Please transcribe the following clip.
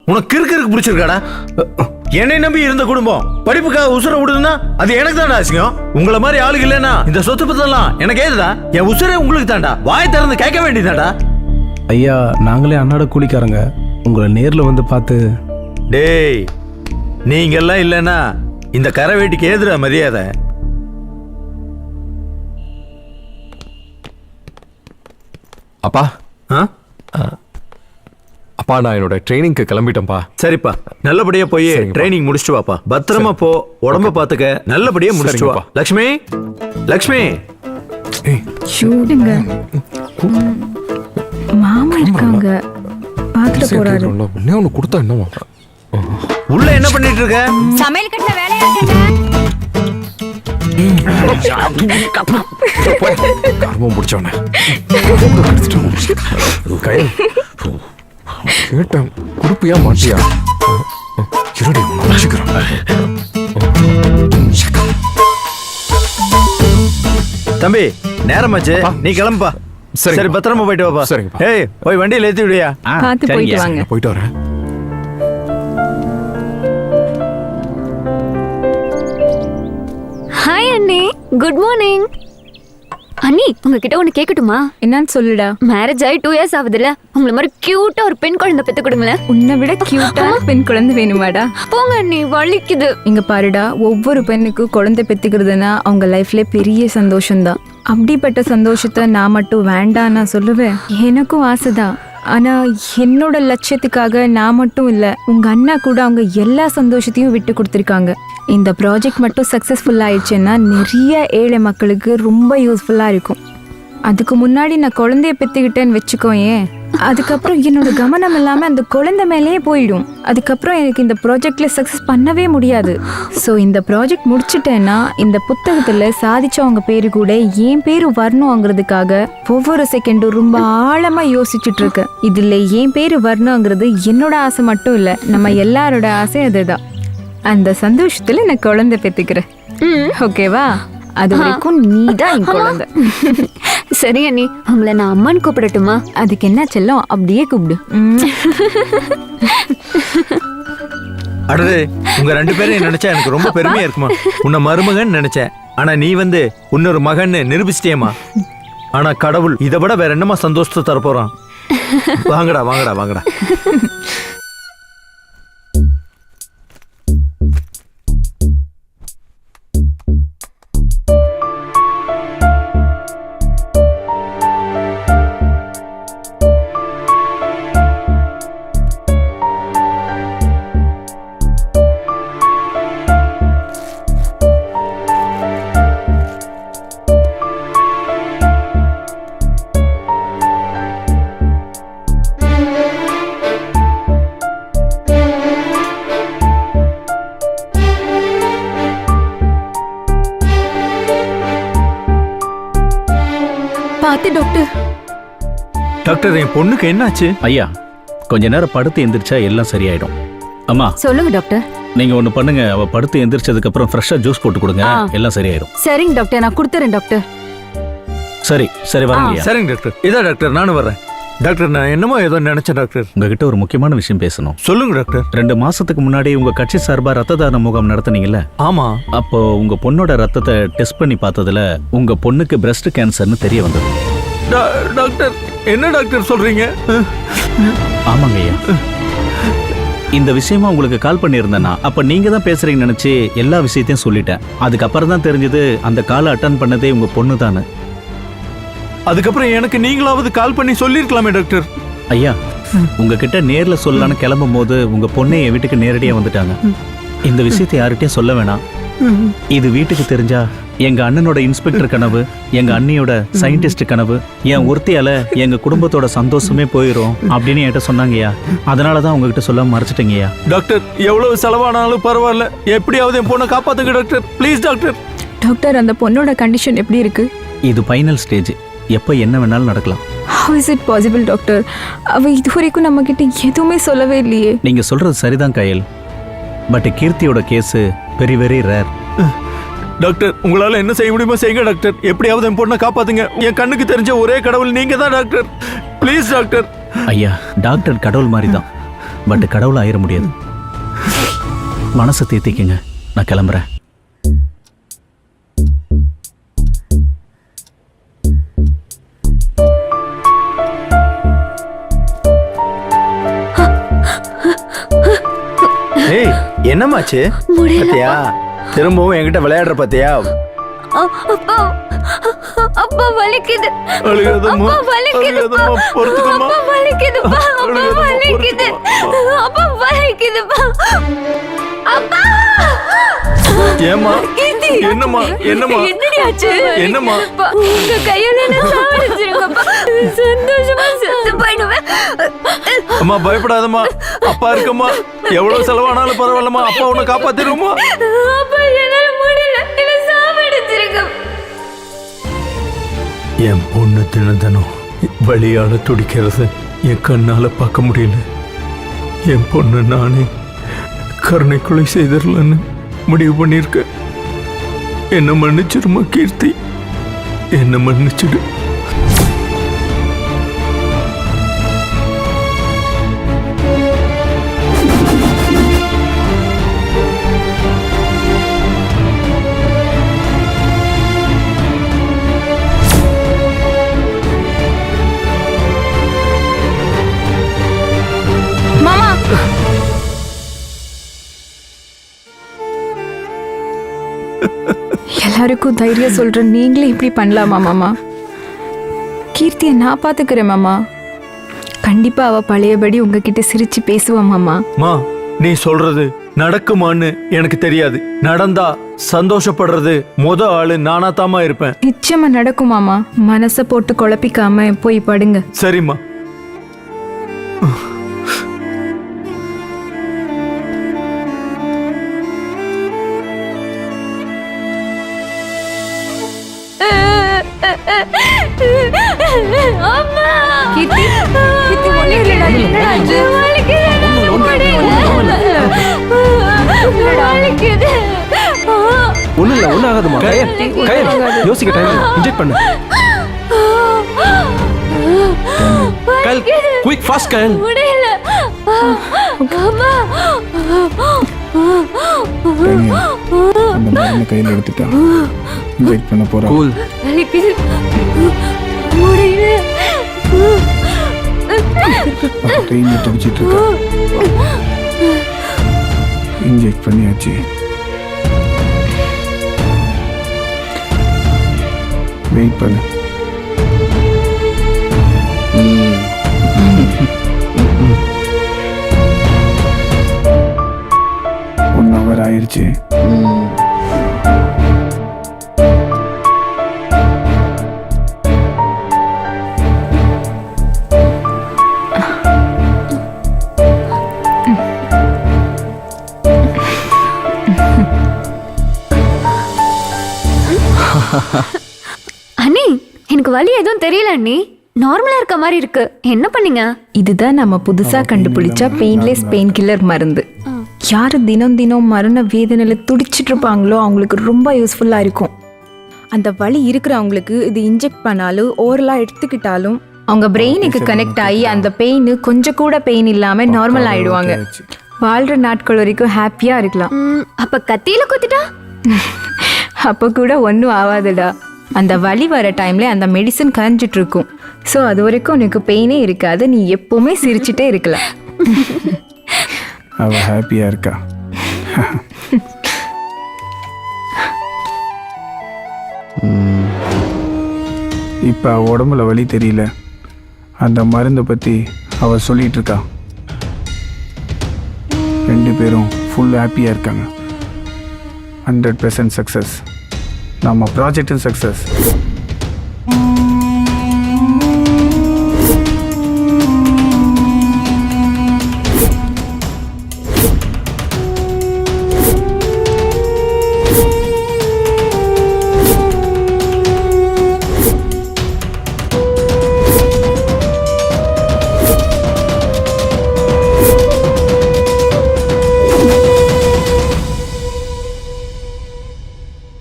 உனக்கு கிறுக்கு பிடிச்சிருக்காடா? என்னை நம்பி இருந்த குடும்பம் படிப்புக்காக உசுர விடுதுன்னா அது எனக்கு தான்டா அசிங்கம். உங்களை மாதிரி ஆளுங்க இல்லைன்னா இந்த சொத்து பத்தெல்லாம் எனக்கு ஏதுடா? என் உசுரே உங்களுக்கு தான்டா. வாய் திறந்து கேட்க வேண்டியதாடா. ஐயா, நாங்களே அன்னாட கூலிக்காரங்க, உங்களை நேர்ல வந்து பார்த்து. டேய், நீங்க எல்லாம் இல்லைன்னா இந்த கரை வேட்டிக்கு ஏதுடா மரியாதை? அப்பா ஆ? அப்பா, நான் என்னோட ட்ரைனிங்க்கு கிளம்பிட்டேன்ப்பா. சரிப்பா, நல்லபடியா போய் ட்ரைனிங் முடிச்சுட்டு வாப்பா. பத்திரமா போ, உடம்ப பாத்துக்க, நல்லபடியா முடிச்சுட்டு வா. லக்ஷ்மி, லக்ஷ்மி. ஷூடுங்க. மாமா இருக்காங்க, பாத்துட்டு போறாரு. ஒண்ணே ஒண்ணு கொடுத்தா என்னவா? உள்ள என்ன பண்ணிட்டு இருக்க? சமையல் கட்ட வேலையா இருக்கேங்க. கர்மம் பிடிச்சவன கயல் கேட்டேன், குடுப்பியா மாட்டியா? இருடி, வச்சுக்கிறேன். தம்பி, நேரமாச்சு, நீ கிளம்புப்பா. சரி, பத்திரமா போயிட்டு வாப்பா. சரிங்கப்பா. ஏய், போய் வண்டியில ஏத்தி விடுயா. பாத்து போயிட்டு வாங்க. போயிட்டு வரேன். ஹாய் அண்ணி, குட் மார்னிங். அண்ணி, உங்ககிட்ட ஒண்ணு கேட்கட்டுமா? என்னன்னு சொல்லுடா. மேரேஜ் ஆகி 2 years ஆகுதுல்ல, உங்களை மாதிரி கியூட்டா ஒரு பெண் குழந்தை பெத்து கொடுங்களேன். உன்னை விட கியூட்டா பெண் குழந்தை வேணுமாடா? போங்க அண்ணி, வலிக்குது. இங்க பாருடா, ஒவ்வொரு பெண்ணுக்கும் குழந்தை பெத்துக்கிறதுனா அவங்க லைஃப்ல பெரிய சந்தோஷம்தான். அப்படிப்பட்ட சந்தோஷத்தை நான் மட்டும் வேண்டாம் நான் சொல்லுவேன். எனக்கும் ஆசைதான். ஆனா என்னோட லட்சியத்துக்காக நான் மட்டும் இல்ல, உங்க அண்ணா கூட அவங்க எல்லா சந்தோஷத்தையும் விட்டு கொடுத்துருக்காங்க. இந்த ப்ராஜெக்ட் மட்டும் சக்சஸ்ஃபுல் ஆயிடுச்சுன்னா நிறைய ஏழை மக்களுக்கு ரொம்ப யூஸ்ஃபுல்லா இருக்கும். அதுக்கு முன்னாடி நான் குழந்தைய பெற்றுக்கிட்டேன்னு வச்சுக்கோயேன், அதுக்கப்புறம் என்னோட கவனம் எல்லாமே அந்த குழந்தை மேலேயே போயிடும். அதுக்கப்புறம் எனக்கு இந்த ப்ராஜெக்ட்ல சக்ஸஸ் பண்ணவே முடியாது. ஸோ இந்த ப்ராஜெக்ட் முடிச்சுட்டேன்னா இந்த புத்தகத்தில் சாதிச்சவங்க பேரு கூட என் பேரு வரணுங்கிறதுக்காக ஒவ்வொரு செகண்டும் ரொம்ப ஆழமாக யோசிச்சுட்டு இருக்கேன். இதில் என் பேரு வரணுங்கிறது என்னோட ஆசை மட்டும் இல்லை, நம்ம எல்லாரோட ஆசை அதுதான். அந்த சந்தோஷத்தில் நான் குழந்தை பெற்றுக்கிறேன். ஓகேவா? அது வரைக்கும் நீ தான் என் குழந்தை. சரி அண்ணி, உங்களை நான் அம்மான்னு கூப்பிடட்டுமா? அதுக்கு என்ன செல்லம், அப்படியே கூப்பிடு. அடடே, உங்க 2 பேரையும் நினைச்சா எனக்கு ரொம்ப பெருமையா இருக்குமா. உன்னை மருமகன் நினைச்சேன், ஆனா நீ வந்து இன்னொரு மகன்னு நிரூபிச்சிட்டேமா. ஆனா கடவுள் இதை விட வேற என்னமா சந்தோஷத்தை தரப்போறான். வாங்கடா வாங்கடா வாங்கடா. டாக்டர், என் பொண்ணுக்கு என்னாச்சு? ஐயா, கொஞ்ச நேரம் படுத்து எந்திரிச்சா எல்லாம் சரியாயிடும். அம்மா சொல்லுங்க டாக்டர். நீங்க ஒண்ணு பண்ணுங்க, அவ படுத்து எந்திரிச்சதுக்கு அப்புறம் ஃப்ரெஷ்ஷா ஜூஸ் போட்டு கொடுங்க, எல்லாம் சரியாயிடும். சரிங்க டாக்டர், நான் கொடுத்துறேன் டாக்டர். சரி சரி, வரங்க. சரிங்க டாக்டர். இதா டாக்டர், நானும் வர்றேன். டாக்டர், நான் என்னமோ ஏதோ நினைச்சேன் டாக்டர். உங்ககிட்ட ஒரு முக்கியமான விஷயம் பேசணும். சொல்லுங்க டாக்டர். 2 மாசத்துக்கு முன்னாடி உங்க கட்சி சார்பா ரத்த தான முகாம் நடத்துனீங்கல்ல? ஆமா. அப்போ உங்க பொண்ணோட ரத்தத்தை டெஸ்ட் பண்ணி பார்த்ததுல உங்க பொண்ணுக்கு பிரஸ்ட் கேன்சர்னு தெரிய வந்தது. டாக்டர், என்ன டாக்டர் சொல்றீங்க? ஆமாங்க ஐயா. இந்த விஷயமா உங்களுக்கு கால் பண்ணியிருந்தேன்னா அப்ப நீங்க தான் பேசுறீங்கன்னு நினைச்சு எல்லா விஷயத்தையும் சொல்லிட்டேன். அதுக்கப்புறம் தான் தெரிஞ்சது அந்த காலை அட்டன் பண்ணதே உங்க பொண்ணு தானே. அதுக்கப்புறம் எனக்கு நீங்களாவது கால் பண்ணி சொல்லிருக்கலாமே டாக்டர். ஐயா, உங்ககிட்ட நேர்ல சொல்லலான்னு கிளம்பும் போது உங்க பொண்ணை என் வீட்டுக்கு நேரடியா வந்துட்டாங்க. இந்த விஷயத்தை யார்கிட்டயும் சொல்ல வேணாம். இது வீட்டுக்கு தெரிஞ்சா எங்க அண்ணனோட இன்ஸ்பெக்டர் கனவு, எங்க அண்ணியோட சயின்டிஸ்ட் கனவு, என் ஒருத்தியால எங்க குடும்பத்தோட சந்தோஷமே போயிடும் அப்படின்னு என்கிட்ட சொன்னாங்கய்யா. அதனாலதான் உங்ககிட்ட சொல்லாம மறைச்சிட்டேங்கய்யா. டாக்டர், எவ்வளவு செலவானாலும் பரவாயில்ல, எப்படியாவது என் பொண்ணை காப்பாத்துங்க டாக்டர், ப்ளீஸ் டாக்டர். டாக்டர், அந்த பொண்ணோட கண்டிஷன் எப்படி இருக்கு? இது ஃபைனல் ஸ்டேஜ், எப்ப என்ன வேணாலும் நடக்கலாம். How is it possible doctor? அவ இதுவரைக்கும் நம்ம கிட்ட எதுவுமே சொல்லவே இல்லையே. நீங்க சொல்றது சரிதான் கயல், பட் கீர்த்தியோட case very very rare. Doctor, உங்களால என்ன செய்ய முடியுமோ செய்யுங்க டாக்டர், எப்படியாவது என் பொண்ணை காப்பாத்துங்க. என் கண்ணுக்கு தெரிஞ்ச ஒரே கடவுள் நீங்க தான் டாக்டர், ப்ளீஸ் டாக்டர். ஐயா, டாக்டர் கடவுள் மாதிரி தான். பட் கடவுள் ஆயிட முடியாது. மனசை தேத்திக்கங்க, நான் கிளம்புறேன். ஏய் என்னமாச்சு பாத்தியா? திரும்பவும் என்கிட்ட விளையாடுற பாத்தியா? அப்பா அப்பா வலிக்குது. அழுகாதம்மா, அப்பா வலிக்குதுப்பா. அழுகாதம்மா, பொறுத்துக்கம்மா. அப்பா வலிக்குதுப்பா. அப்பா அழுகாதம்மா, வலிக்குது. பொறுத்துக்கம்மா. அப்பா வலிக்குதுப்பா. அப்பா ஏம்மா கீர்த்தி. என்னம்மா என்னம்மா என்னடி ஆச்சு? என்னம்மா? அப்பா, உங்க கையால என்ன சாவடிச்சிருங்கப்பா. சந்தோஷமா செத்து போயிடுவேன். அம்மா பயப்படாதம்மா, அப்பா இருக்கம்மா. எவ்வளவு செலவானாலும் பரவாயில்லம்மா, அப்பா உன்னை காப்பாத்திடுவோமா? அப்பா என்னால முடியல, என்ன சாவடிச்சிருங்க. என் பொண்ணு தினந்தனம் வழியால துடிக்கிறது என் கண்ணால பார்க்க முடியல. என் பொண்ணு நானே கருணை கொலை செய்திடலன்னு முடிவு பண்ணியிருக்கேன். என்ன மன்னிச்சிடுமா கீர்த்தி, என்ன மன்னிச்சிடு. மாமா எல்லாருக்கும் தைரியம் சொல்ற நீங்களே இப்படி பண்ணலாமா மாமா? கீர்த்தியை நான் பாத்துக்கிறேன் மாமா. கண்டிப்பா அவ பழையபடி உங்ககிட்ட சிரிச்சு பேசுவா மாமா. மா நீ சொல்றது நடக்குமான்னு எனக்கு தெரியாது. நடந்தா சந்தோஷப்படுறது ஆளு நானா தாமா இருப்பேன். நிச்சயமா நடக்கும் மாமா. மனசை போட்டு குழப்பிக்காம போய் படுங்க. சரிம்மா. அம்மா கீர்த்தி, கீர்த்தி, ஒண்ணும் இல்லடா. என்னடா ஆச்சு? வலிக்குது. ஒன்றும் இல்லை, ஒன்றும் ஆகாதுமா. கயல் யோசிக்க டைம் இன்ஜெக்ட் பண்ணு. கயல் குயிக் ஃபாஸ்ட் கயல். முடியல. அம்மா அந்த மருந்தை கையில் எடுத்துட்டா இன்ஜெக்ட் பண்ண போறா. கூல். வலிக்குது. முடியல. ட்ரெயினில் துடிச்சிட்டு இருக்கா. இன்ஜெக்ட் பண்ணியாச்சு. வெயிட் பண்ணு. 1 hour ஆயிடுச்சு. அண்ணி, எனக்கு வலி எதுவும் தெரியல அண்ணி. நார்மலா இருக்க மாதிரி இருக்கு. என்ன பண்ணீங்க? இதுதான் நம்ம புதுசா கண்டுபிடிச்ச பெயின்லெஸ் பெயின் கில்லர் மருந்து. யாரு தினம் தினம் மரண வேதனையில துடிச்சிட்டு இருப்பாங்களோ அவங்களுக்கு ரொம்ப யூஸ்ஃபுல்லா இருக்கும். அந்த வலி இருக்கிறவங்களுக்கு இது இன்ஜெக்ட் பண்ணாலும் ஓரலா எடுத்துக்கிட்டாலும் அவங்க பிரெயினுக்கு கனெக்ட் ஆகி அந்த பெயின் கொஞ்சம் கூட பெயின் இல்லாம நார்மல் ஆயிடுவாங்க. வாழ்ற நாட்கள் வரைக்கும் ஹாப்பியா இருக்கலாம். அப்ப கத்தியில குத்திட்டா? அப்ப கூட ஒன்றும் ஆகாதுடா. அந்த வலி வர டைம்ல அந்த மெடிசன் கரைஞ்சிட்டு இருக்கும். ஸோ அது வரைக்கும் உனக்கு பெயினே இருக்காது. நீ எப்பவுமே சிரிச்சுட்டே இருக்கலாம். அவ ஹாப்பியா இருக்கா. இப்ப அவ உடம்புல வலி தெரியல. அந்த மருந்தை பத்தி அவ சொல்லிட்டு இருக்கா. 2 பேரும் ஃபுல் ஹாப்பியா இருக்காங்க. 100% சக்சஸ். நம்ம ப்ராஜெக்டும் சக்சஸ்.